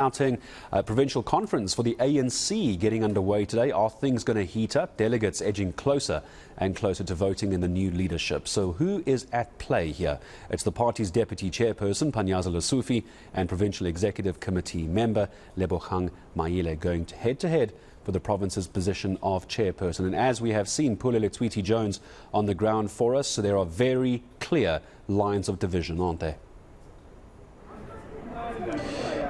Gauteng provincial conference for the ANC getting underway today. Are things going to heat up? Delegates edging closer and closer to voting in the new leadership. So who is at play here? It's the party's deputy chairperson, Panyaza Lesufi, and provincial executive committee member, Lebogang Maile, going head-to-head for the province's position of chairperson. And as we have seen, Pulele Tweety Jones on the ground for us, so there are very clear lines of division, aren't there?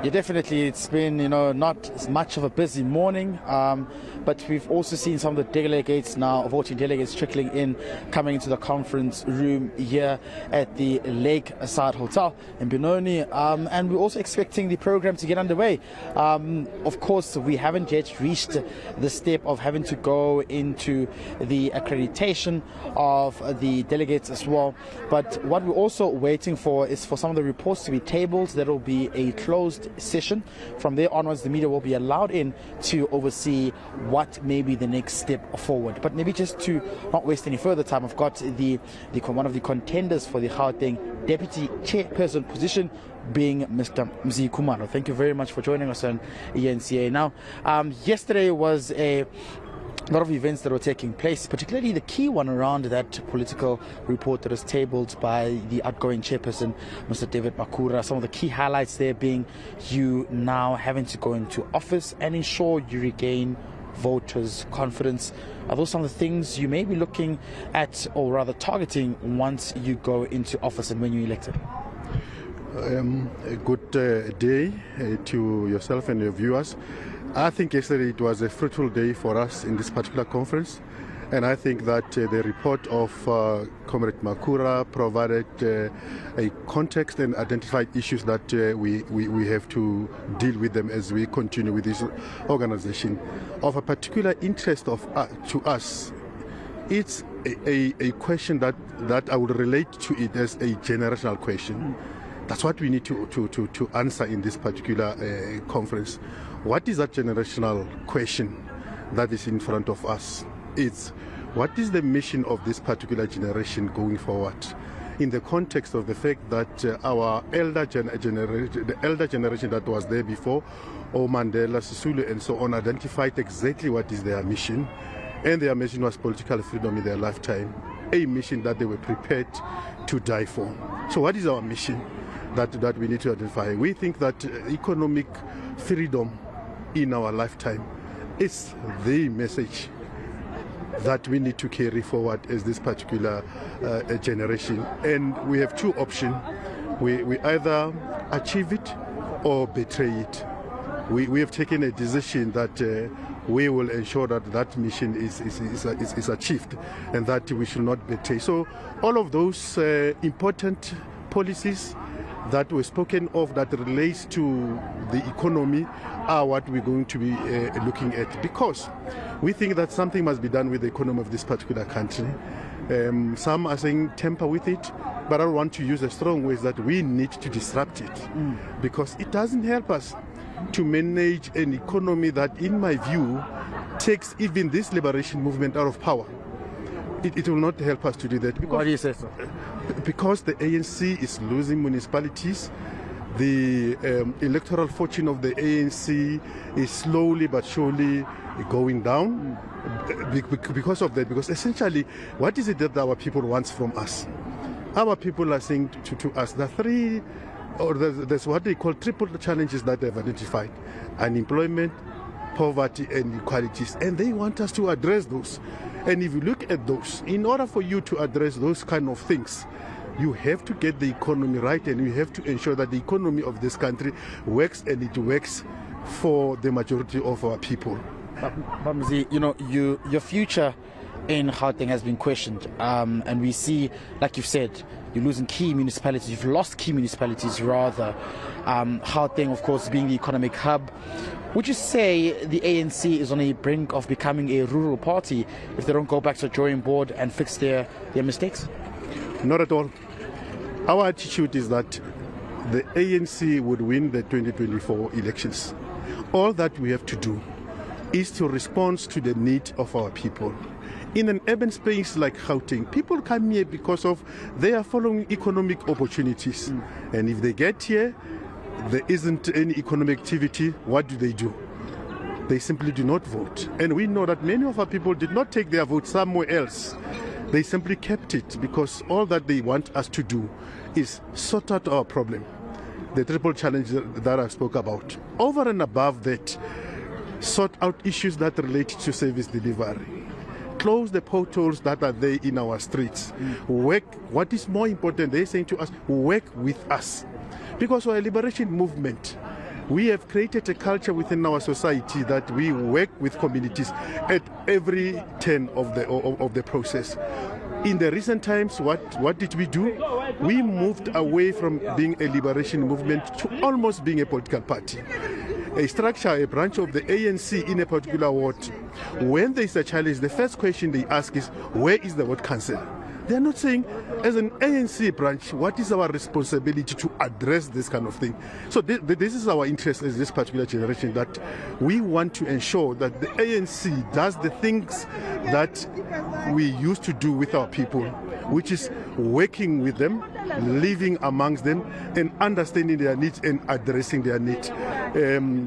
Yeah, definitely. It's been, not as much of a busy morning, but we've also seen some of the delegates now, voting delegates trickling in, coming into the conference room here at the Lakeside Hotel in Benoni, and we're also expecting the program to get underway. Of course, we haven't yet reached the step of having to go into the accreditation of the delegates as well, but what we're also waiting for is for some of the reports to be tabled. There will be a closed session. From there onwards, the media will be allowed in to oversee what may be the next step forward. But maybe just to not waste any further time, I've got one of the contenders for the Gauteng deputy chairperson position, being Mr. Mzi Kumaro. Thank you very much for joining us on ENCA. Now, yesterday was a lot of events that were taking place, particularly the key one around that political report that was tabled by the outgoing chairperson, Mr. David Makura. Some of the key highlights there being you now having to go into office and ensure you regain voters' confidence. Are those some of the things you may be looking at, or rather targeting, once you go into office and when you're elected? A good day to yourself and your viewers. I think yesterday it was a fruitful day for us in this particular conference, and I think that the report of Comrade Makura provided a context and identified issues that we have to deal with them as we continue with this organization. Of a particular interest to us, it's a question that I would relate to it as a generational question. That's what we need to answer in this particular conference. What is that generational question that is in front of us? It's what is the mission of this particular generation going forward, in the context of the fact that our elder generation that was there before, Mandela, Sisulu and so on, identified exactly what is their mission, and their mission was political freedom in their lifetime, a mission that they were prepared to die for. So what is our mission that we need to identify? We think that economic freedom in our lifetime is the message that we need to carry forward as this particular generation. And we have two options. We either achieve it or betray it. We have taken a decision that we will ensure that that mission is achieved and that we should not betray. So all of those important policies that were spoken of that relates to the economy are what we're going to be looking at, because we think that something must be done with the economy of this particular country. Some are saying temper with it, but I want to use a strong words that we need to disrupt it, because it doesn't help us to manage an economy that, in my view, takes even this liberation movement out of power. It will not help us to do that. Why do you say so? Because the ANC is losing municipalities. The electoral fortune of the ANC is slowly but surely going down because of that. Because essentially, what is it that our people want from us? Our people are saying to us that there's what they call triple challenges that they've identified: unemployment, poverty, and inequalities, and they want us to address those. And if you look at those, in order for you to address those kind of things, you have to get the economy right, and you have to ensure that the economy of this country works, and it works for the majority of our people. Bamzi, your future in Gauteng has been questioned, and we see, like you've said, you're losing key municipalities. You've lost key municipalities, rather. Gauteng, of course, being the economic hub. Would you say the ANC is on the brink of becoming a rural party if they don't go back to the drawing board and fix their mistakes? Not at all. Our attitude is that the ANC would win the 2024 elections. All that we have to do is to respond to the need of our people. In an urban space like Gauteng, people come here because of they are following economic opportunities. And if they get here, there isn't any economic activity, what do? They simply do not vote. And we know that many of our people did not take their vote somewhere else. They simply kept it because all that they want us to do is sort out our problem, the triple challenge that I spoke about. Over and above that, sort out issues that relate to service delivery. Close the potholes that are there in our streets. Work, what is more important, they're saying to us, work with us. Because we're a liberation movement. We have created a culture within our society that we work with communities at every turn of the process. In the recent times, what did we do? We moved away from being a liberation movement to almost being a political party. A structure, a branch of the ANC in a particular ward. When there is a challenge, the first question they ask is, where is the ward council? They are not saying, as an ANC branch, what is our responsibility to address this kind of thing? So this is our interest as this particular generation, that we want to ensure that the ANC does the things that we used to do with our people, which is working with them, living amongst them, and understanding their needs and addressing their needs.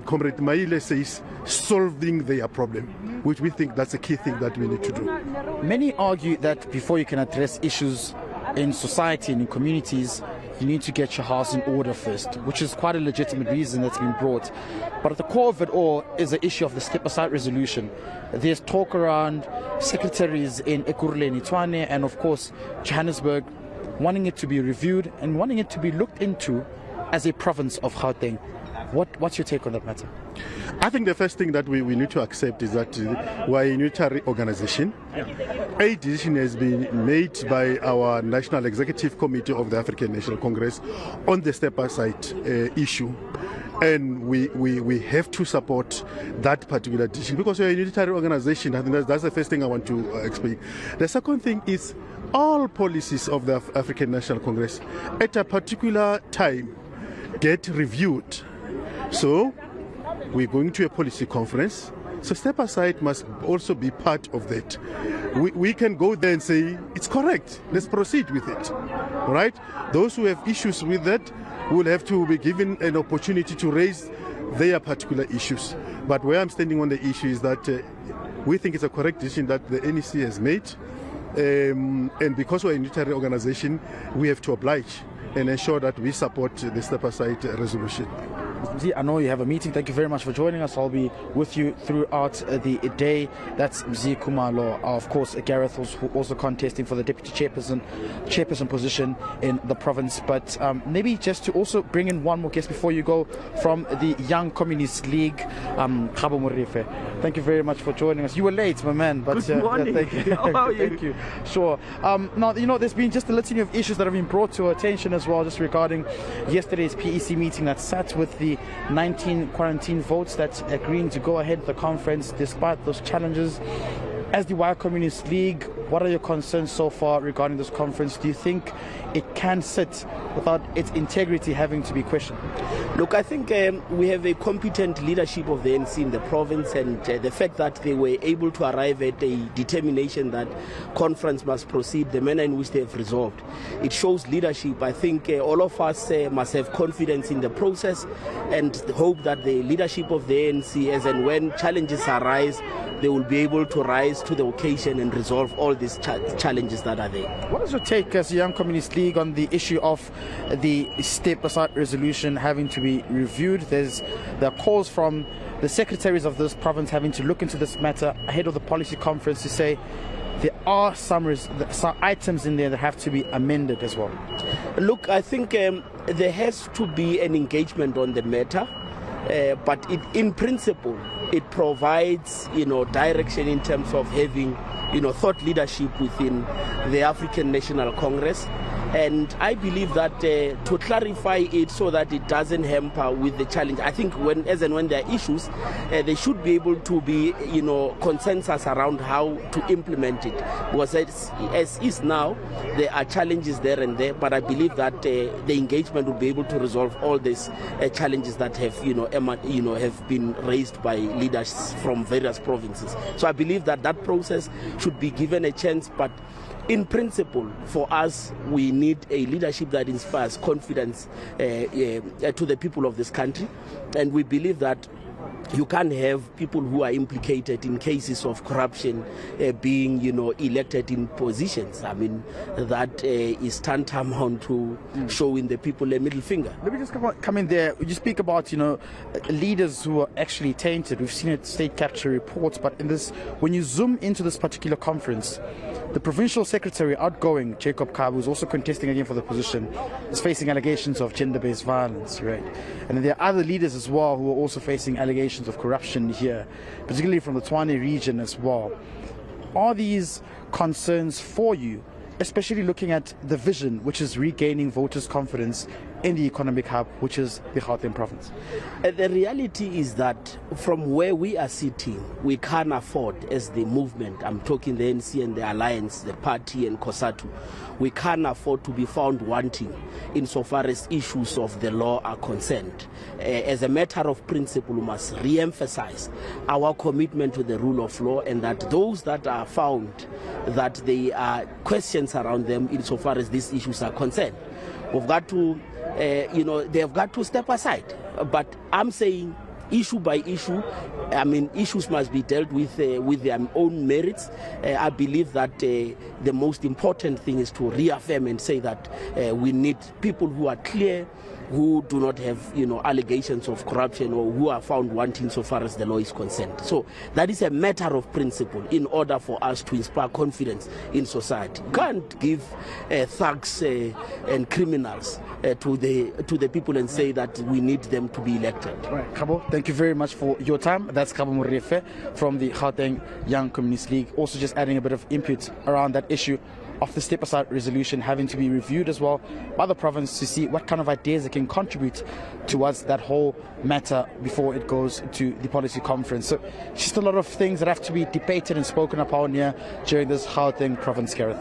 Comrade Maile says, solving their problem, which we think that's a key thing that we need to do. Many argue that before you can address issues in society and in communities, you need to get your house in order first, which is quite a legitimate reason that's been brought. But at the core of it all is the issue of the step-aside resolution. There's talk around secretaries in Ekurhuleni, Tshwane, and of course Johannesburg, wanting it to be reviewed and wanting it to be looked into as a province of Gauteng. What's your take on that matter? I think the first thing that we need to accept is that we're a unitary organization. A decision has been made by our National Executive Committee of the African National Congress on the step-aside issue. And we have to support that particular decision because we're a unitary organization. I think that's the first thing I want to explain. The second thing is all policies of the African National Congress at a particular time get reviewed. So we're going to a policy conference. So step aside must also be part of that. We can go there and say, it's correct, let's proceed with it. All right? Those who have issues with that will have to be given an opportunity to raise their particular issues. But where I'm standing on the issue is that we think it's a correct decision that the NEC has made. And because we're a unitary organization, we have to oblige and ensure that we support the step-aside resolution. I know you have a meeting. Thank you very much for joining us. I'll be with you throughout the day. That's Mzi Kumalo, of course, Gareth, who also contesting for the deputy chairperson position in the province. But maybe just to also bring in one more guest before you go, from the Young Communist League, Khabo Morife. Thank you very much for joining us. You were late, my man, but good morning. Thank you. How are you? Thank you. Sure. Now, there's been just a litany of issues that have been brought to our attention as well, just regarding yesterday's PEC meeting that sat with the 19 quarantine votes that's agreeing to go ahead with the conference despite those challenges. As the Young Communist League, what are your concerns so far regarding this conference? Do you think it can sit without its integrity having to be questioned? Look, I think we have a competent leadership of the ANC in the province, and the fact that they were able to arrive at a determination that conference must proceed, the manner in which they have resolved, it shows leadership. I think all of us must have confidence in the process and hope that the leadership of the ANC, as and when challenges arise, they will be able to rise to the occasion and resolve all these challenges that are there. What is your take as a Young Communist League on the issue of the step-aside resolution having to be reviewed? There are calls from the secretaries of this province having to look into this matter ahead of the policy conference to say there are some items in there that have to be amended as well. Look, I think there has to be an engagement on the matter. But in principle, it provides, direction in terms of having, thought leadership within the African National Congress. And I believe that to clarify it so that it doesn't hamper with the challenge, I think as and when there are issues, they should be able to be, consensus around how to implement it. Because as is now, there are challenges there and there, but I believe that the engagement will be able to resolve all these challenges that have, have been raised by leaders from various provinces. So I believe that process should be given a chance, but in principle, for us, we need a leadership that inspires confidence to the people of this country, and we believe that you can't have people who are implicated in cases of corruption being, elected in positions. I mean, that is tantamount to showing the people a middle finger. Let me just come in there. You speak about, leaders who are actually tainted. We've seen it state capture reports, but in this, when you zoom into this particular conference, the provincial secretary outgoing, Jacob Kabu, who's also contesting again for the position, is facing allegations of gender-based violence, right? And then there are other leaders as well who are also facing allegations of corruption here, particularly from the Tshwane region as well. Are these concerns for you, especially looking at the vision, which is regaining voters' confidence in the economic hub, which is the Gauteng province? The reality is that from where we are sitting, we can't afford, as the movement, I'm talking the ANC and the Alliance, the party and COSATU, we can't afford to be found wanting insofar as issues of the law are concerned. As a matter of principle, we must re-emphasize our commitment to the rule of law, and that those that are found that there are questions around them insofar as these issues are concerned, we've got to they've got to step aside. But I'm saying issue by issue, I mean, issues must be dealt with their own merits. I believe that the most important thing is to reaffirm and say that we need people who are clear, who do not have allegations of corruption, or who are found wanting so far as the law is concerned. So that is a matter of principle in order for us to inspire confidence in society. You can't give thugs and criminals to the people and say that we need them to be elected. Right, Kabo, thank you very much for your time. That's Kabo Morefe from the Gauteng Young Communist League. Also just adding a bit of input around that issue of the step-aside resolution having to be reviewed as well by the province to see what kind of ideas it can contribute towards that whole matter before it goes to the policy conference. So just a lot of things that have to be debated and spoken upon here during this Gauteng province, Gareth.